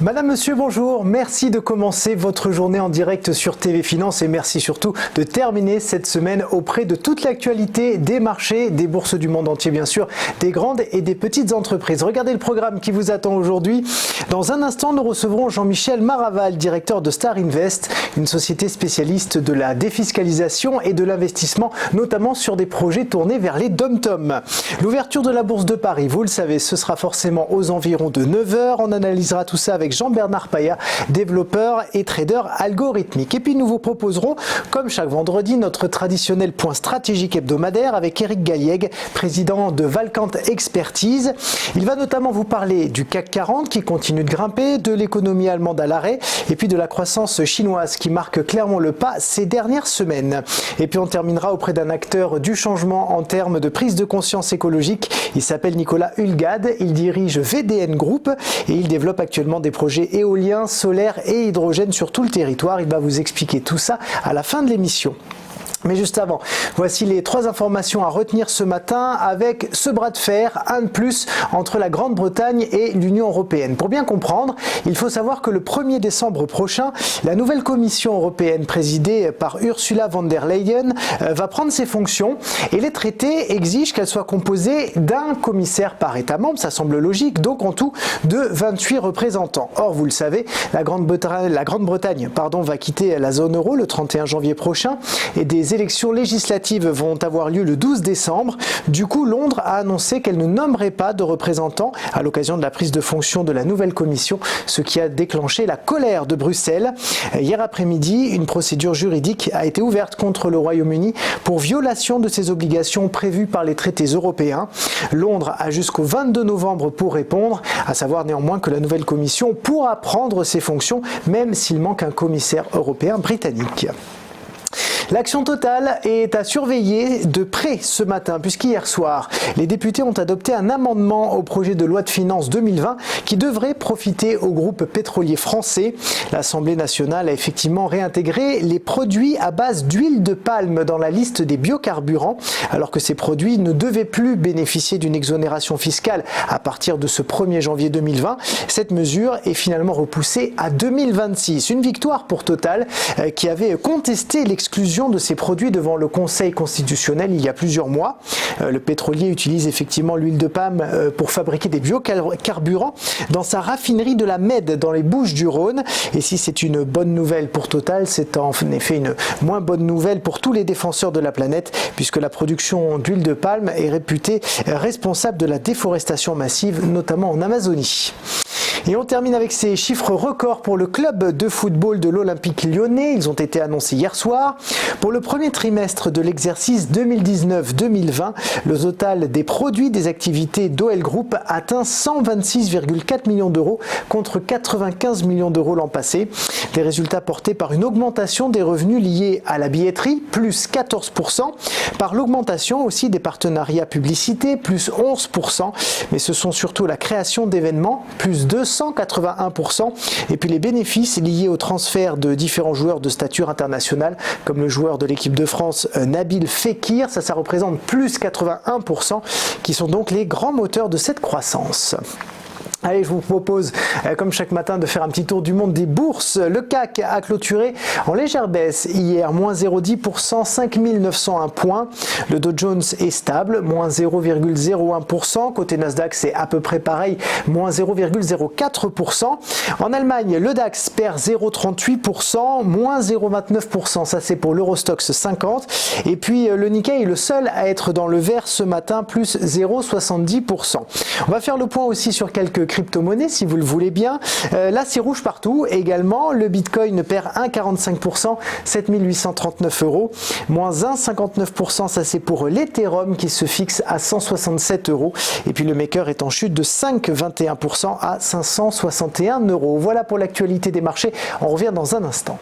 Madame, monsieur, bonjour. Merci de commencer votre journée en direct sur TV Finance et merci surtout de terminer cette semaine auprès de toute l'actualité des marchés, des bourses du monde entier bien sûr, des grandes et des petites entreprises. Regardez le programme qui vous attend aujourd'hui. Dans un instant, nous recevrons Jean-Michel Maraval, directeur de Star Invest, une société spécialiste de la défiscalisation et de l'investissement, notamment sur des projets tournés vers les dom-toms. L'ouverture de la Bourse de Paris, vous le savez, ce sera forcément aux environs de 9h. On analysera tout ça avec Jean-Bernard Paya, développeur et trader algorithmique. Et puis nous vous proposerons, comme chaque vendredi, notre traditionnel point stratégique hebdomadaire avec Eric Galliègue, président de Valcant Expertise. Il va notamment vous parler du CAC 40 qui continue de grimper, de l'économie allemande à l'arrêt et puis de la croissance chinoise qui marque clairement le pas ces dernières semaines. Et puis on terminera auprès d'un acteur du changement en termes de prise de conscience écologique. Il s'appelle Nicolas Hulgad, il dirige VDN Group et il développe actuellement des projets éoliens, solaires et hydrogène sur tout le territoire. Il va vous expliquer tout ça à la fin de l'émission. Mais juste avant, voici les 3 informations à retenir ce matin avec ce bras de fer, un de plus, entre la Grande-Bretagne et l'Union européenne. Pour bien comprendre, il faut savoir que le 1er décembre prochain, la nouvelle Commission européenne présidée par Ursula von der Leyen va prendre ses fonctions et les traités exigent qu'elle soit composée d'un commissaire par État membre, ça semble logique, donc en tout de 28 représentants. Or, vous le savez, la Grande-Bretagne va quitter la zone euro le 31 janvier prochain et des élections législatives vont avoir lieu le 12 décembre. Du coup, Londres a annoncé qu'elle ne nommerait pas de représentants à l'occasion de la prise de fonction de la nouvelle commission, ce qui a déclenché la colère de Bruxelles. Hier après-midi, une procédure juridique a été ouverte contre le Royaume-Uni pour violation de ses obligations prévues par les traités européens. Londres a jusqu'au 22 novembre pour répondre, à savoir néanmoins que la nouvelle commission pourra prendre ses fonctions, même s'il manque un commissaire européen britannique. L'action Total est à surveiller de près ce matin, puisqu'hier soir, les députés ont adopté un amendement au projet de loi de finances 2020 qui devrait profiter au groupe pétrolier français. L'Assemblée nationale a effectivement réintégré les produits à base d'huile de palme dans la liste des biocarburants, alors que ces produits ne devaient plus bénéficier d'une exonération fiscale à partir de ce 1er janvier 2020. Cette mesure est finalement repoussée à 2026. Une victoire pour Total qui avait contesté l'exclusion de ces produits devant le Conseil constitutionnel il y a plusieurs mois. Le pétrolier utilise effectivement l'huile de palme pour fabriquer des biocarburants dans sa raffinerie de la Mède dans les Bouches-du-Rhône. Et si c'est une bonne nouvelle pour Total, c'est en effet une moins bonne nouvelle pour tous les défenseurs de la planète, puisque la production d'huile de palme est réputée responsable de la déforestation massive, notamment en Amazonie. Et on termine avec ces chiffres records pour le club de football de l'Olympique Lyonnais. Ils ont été annoncés hier soir. Pour le premier trimestre de l'exercice 2019-2020, le total des produits des activités d'OL Group atteint 126,4 millions d'euros contre 95 millions d'euros l'an passé. Des résultats portés par une augmentation des revenus liés à la billetterie, plus 14%, par l'augmentation aussi des partenariats publicités, plus 11%, mais ce sont surtout la création d'événements, plus 281%, et puis les bénéfices liés au transfert de différents joueurs de stature internationale, comme le joueur de l'équipe de France Nabil Fekir, ça représente plus 81%, qui sont donc les grands moteurs de cette croissance. Allez, je vous propose, comme chaque matin, de faire un petit tour du monde des bourses. Le CAC a clôturé en légère baisse hier, moins 0,10%, 5901 points. Le Dow Jones est stable, moins 0,01%. Côté Nasdaq, c'est à peu près pareil, moins 0,04%. En Allemagne, le DAX perd 0,38%, moins 0,29%. Ça, c'est pour l'Eurostoxx 50. Et puis, le Nikkei est le seul à être dans le vert ce matin, plus 0,70%. On va faire le point aussi sur quelques crypto-monnaies si vous le voulez bien. Là c'est rouge partout également. Le Bitcoin perd 1,45%, 7839 euros. Moins 1,59%, ça c'est pour l'Ethereum qui se fixe à 167 euros. Et puis le Maker est en chute de 5,21% à 561 euros. Voilà pour l'actualité des marchés. On revient dans un instant.